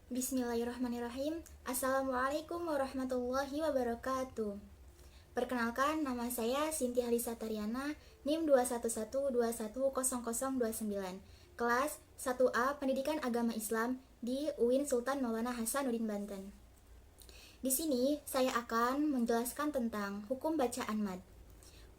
Bismillahirrahmanirrahim. Assalamualaikum warahmatullahi wabarakatuh. Perkenalkan, nama saya Sinti Halisa Tariana, NIM 211210029, kelas 1A Pendidikan Agama Islam di UIN Sultan Maulana Hasanuddin Banten. Di sini saya akan menjelaskan tentang hukum bacaan mad.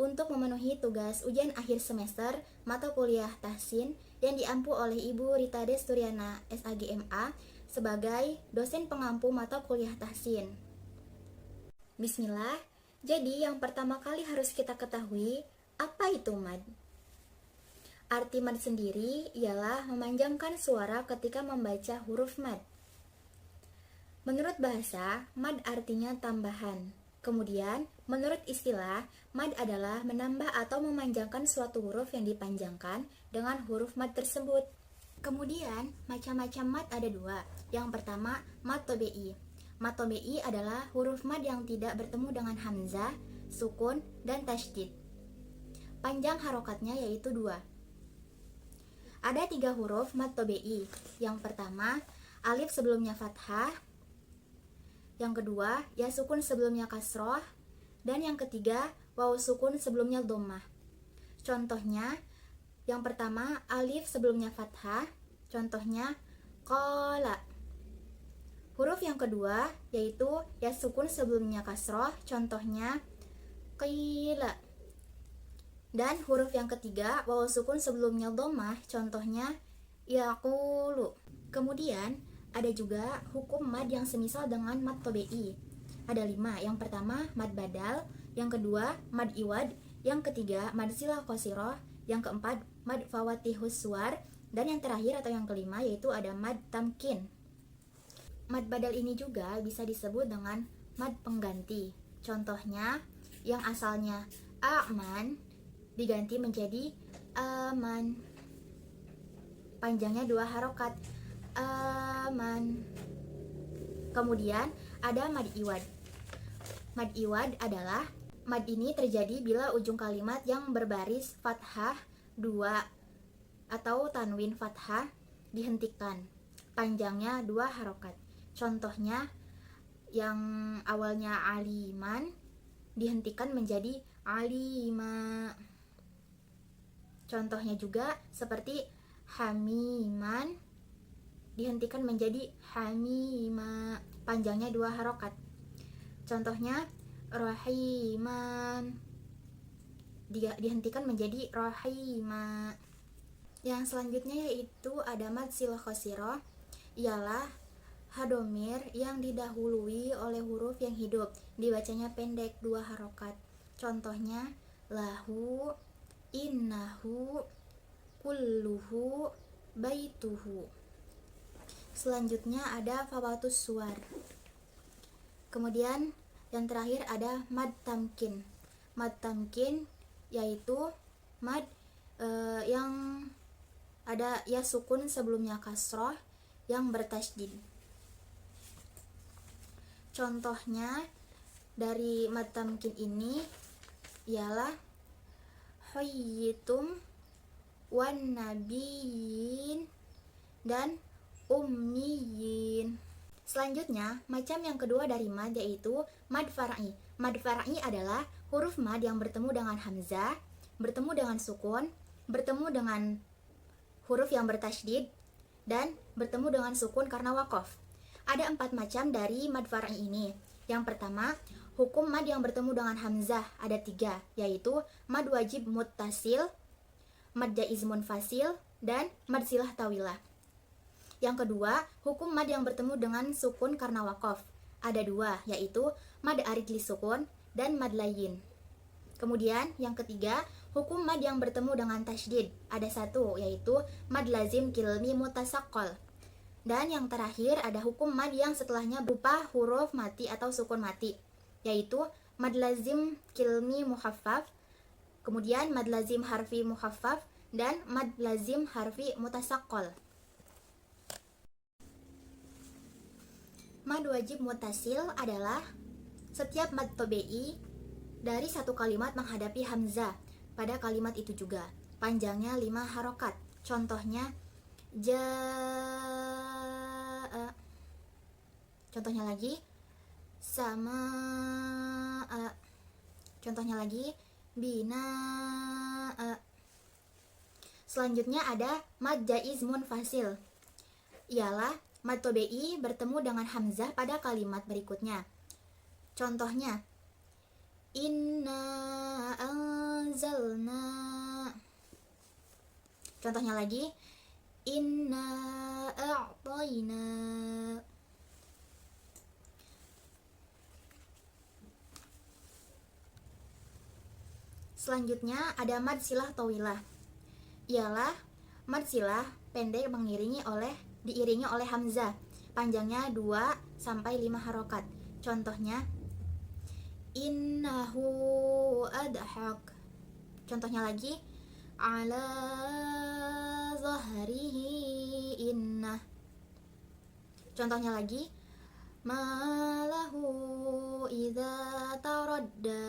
Untuk memenuhi tugas ujian akhir semester mata kuliah tahsin yang diampu oleh Ibu Rita Desturiana SAGMA sebagai dosen pengampu mata kuliah tahsin. Bismillah. Jadi yang pertama kali harus kita ketahui, apa itu mad? Arti mad sendiri ialah memanjangkan suara ketika membaca huruf mad. Menurut bahasa, mad artinya tambahan. Kemudian, menurut istilah, mad adalah menambah atau memanjangkan suatu huruf yang dipanjangkan dengan huruf mad tersebut. Kemudian, macam-macam mad ada dua. Yang pertama, mad tobe'i. Mad tobe'i adalah huruf mad yang tidak bertemu dengan hamzah, sukun, dan tasydid. Panjang harokatnya yaitu 2. Ada 3 huruf mad tobe'i. Yang pertama, alif sebelumnya fathah. Yang kedua, ya sukun sebelumnya kasroh. Dan yang ketiga, waw sukun sebelumnya dhammah. Contohnya, yang pertama, alif sebelumnya fathah. Contohnya, qala. Huruf yang kedua, yaitu ya sukun sebelumnya kasroh. Contohnya, qila. Dan huruf yang ketiga, waw sukun sebelumnya dhammah. Contohnya, yaqulu. Kemudian, ada juga hukum mad yang semisal dengan mad tobe'i. Ada 5. Yang pertama, mad badal. Yang kedua, mad iwad. Yang ketiga, mad silah qasiroh. Yang keempat, mad fawatihus suwar. Dan yang terakhir atau yang kelima yaitu ada mad tamkin. Mad badal ini juga bisa disebut dengan mad pengganti. Contohnya, yang asalnya a'man diganti menjadi aman. Panjangnya 2 harokat. Aman. Kemudian ada mad iwad. Mad iwad adalah mad ini terjadi bila ujung kalimat yang berbaris fathah 2 atau tanwin fathah dihentikan. Panjangnya 2 harokat. Contohnya, yang awalnya aliman dihentikan menjadi alima. Contohnya juga seperti hamiman dihentikan menjadi hamima. Panjangnya 2 harokat. Contohnya, rahiman dihentikan menjadi rahima. Yang selanjutnya yaitu ada mad silah qasiroh, ialah hadomir yang didahului oleh huruf yang hidup, dibacanya pendek 2 harokat. Contohnya, lahu, innahu, kulluhu, baituhu. Selanjutnya ada fawatus suwar. Kemudian yang terakhir ada mad tamkin. Mad tamkin yaitu mad yang ada ya sukun sebelumnya kasroh yang bertasydid. Contohnya dari mad tamkin ini ialah hayyitum wan nabiyyin dan ummiyin. Selanjutnya, macam yang kedua dari mad yaitu mad far'i. Mad far'i adalah huruf mad yang bertemu dengan hamzah, bertemu dengan sukun, bertemu dengan huruf yang bertasydid, dan bertemu dengan sukun karena waqaf. Ada 4 macam dari mad far'i ini. Yang pertama, hukum mad yang bertemu dengan hamzah ada 3, yaitu mad wajib muttasil, mad jaiz munfasil, dan mad silah tawilah. Yang kedua, hukum mad yang bertemu dengan sukun karena waqaf ada 2, yaitu mad arid li sukun dan mad layyin. Kemudian yang ketiga, hukum mad yang bertemu dengan tasydid ada 1, yaitu mad lazim kilmi mutasaqqal. Dan yang terakhir ada hukum mad yang setelahnya berupa huruf mati atau sukun mati, yaitu mad lazim kilmi muhaffaf, kemudian mad lazim harfi muhaffaf, dan mad lazim harfi mutasaqqal. Mad wajib mutasil adalah setiap mad tobe'i dari satu kalimat menghadapi hamzah pada kalimat itu juga. Panjangnya 5 harokat. Contohnya, jaa. Contohnya lagi, sama. Contohnya lagi, bina. Selanjutnya ada mad jaiz munfasil. Ialah mad tobe'i bertemu dengan hamzah pada kalimat berikutnya. Contohnya, inna anzalna. Contohnya lagi, inna a'tayna. Selanjutnya ada mad silah tawilah. Ialah mad silah pendek diiringi oleh hamzah. Panjangnya 2 sampai 5 harokat. Contohnya, innahu adhaq. Contohnya lagi, ala zahrihi innah. Contohnya lagi, malahu idza taradda.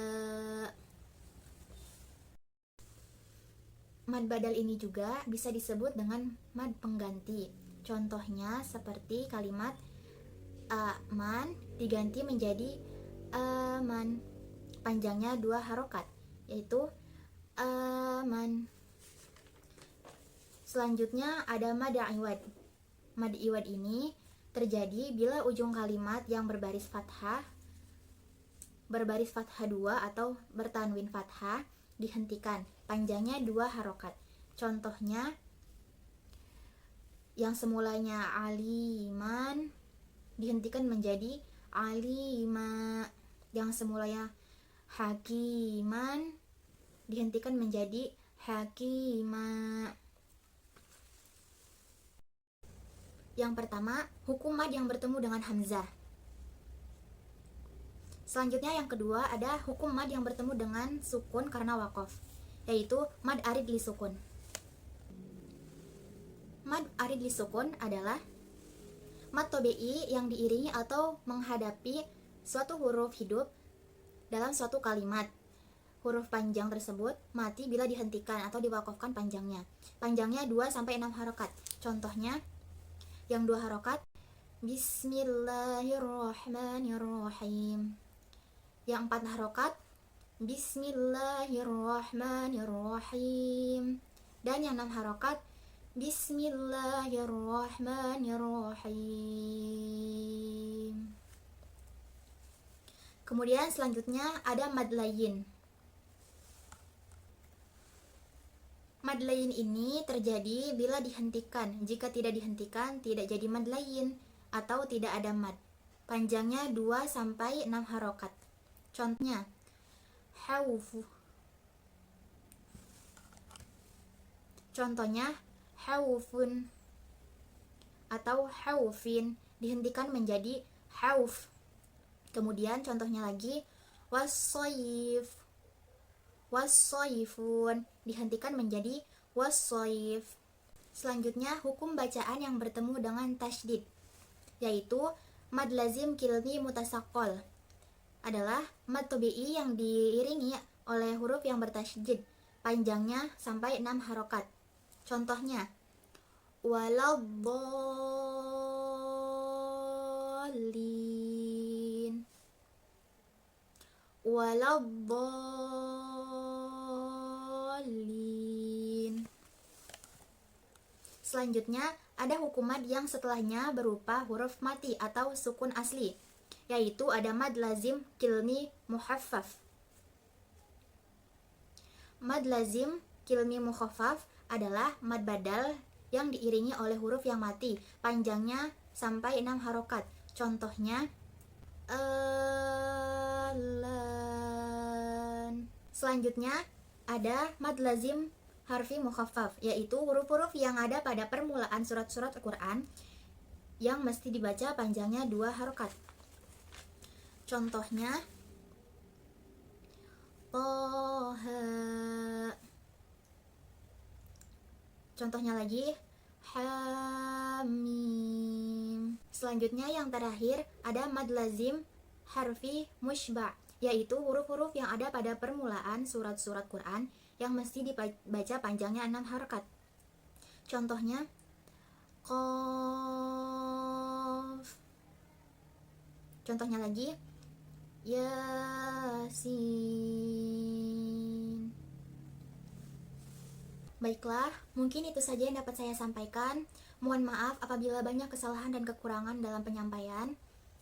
Mad badal ini juga bisa disebut dengan mad pengganti. Contohnya seperti kalimat aman diganti menjadi aman. Panjangnya 2 harokat, yaitu aman. Selanjutnya ada mad iwad. Mad iwad ini terjadi bila ujung kalimat yang berbaris fathah 2 atau bertanwin fathah dihentikan. Panjangnya 2 harokat. Contohnya, yang semulanya aliman dihentikan menjadi alima. Yang semulanya hakiman dihentikan menjadi hakima. Yang pertama, hukum mad yang bertemu dengan hamzah. Selanjutnya yang kedua ada hukum mad yang bertemu dengan sukun karena waqaf, yaitu mad arid li sukun. Mad arid li sukun adalah mad tobe'i yang diiringi atau menghadapi suatu huruf hidup dalam suatu kalimat. Huruf panjang tersebut mati bila dihentikan atau diwakafkan panjangnya. Panjangnya 2 sampai 6 harokat. Contohnya, yang 2 harokat, bismillahirrahmanirrahim. Yang 4 harokat, bismillahirrahmanirrahim. Dan yang 6 harokat, bismillahirrahmanirrahim. Kemudian selanjutnya ada mad layin. Mad layin ini terjadi bila dihentikan. Jika tidak dihentikan, tidak jadi mad layin atau tidak ada mad. Panjangnya 2 sampai 6 harokat. Contohnya, haufu. Contohnya, haufun atau haufin dihentikan menjadi hauf. Kemudian contohnya lagi, wassoyif. Wassoyifun dihentikan menjadi wassoyif. Selanjutnya hukum bacaan yang bertemu dengan tasydid, yaitu mad lazim kilmi mutasaqqal. Adalah mad tobi'i yang diiringi oleh huruf yang bertasydid, panjangnya sampai 6 harokat. Contohnya, waladdallin. Waladdallin. Selanjutnya ada hukum mad yang setelahnya berupa huruf mati atau sukun asli, yaitu ada mad lazim kilmi muhaffaf. Mad lazim kilmi mukhaffaf adalah mad badal yang diiringi oleh huruf yang mati, panjangnya sampai 6 harokat. Contohnya, alan. Selanjutnya ada mad lazim harfi mukhaffaf, yaitu huruf-huruf yang ada pada permulaan surat-surat Al-Quran yang mesti dibaca panjangnya 2 harokat. Contohnya, Toha. Contohnya lagi, Hamim. Selanjutnya yang terakhir ada mad lazim harfi mushba', yaitu huruf-huruf yang ada pada permulaan surat-surat Quran yang mesti dibaca panjangnya 6 harokat. Contohnya, Qaf. Contohnya lagi, Yasin. Baiklah, mungkin itu saja yang dapat saya sampaikan. Mohon maaf apabila banyak kesalahan dan kekurangan dalam penyampaian.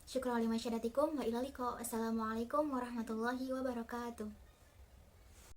Syukran limasyadatikum wa ilaliqo. Assalamualaikum warahmatullahi wabarakatuh.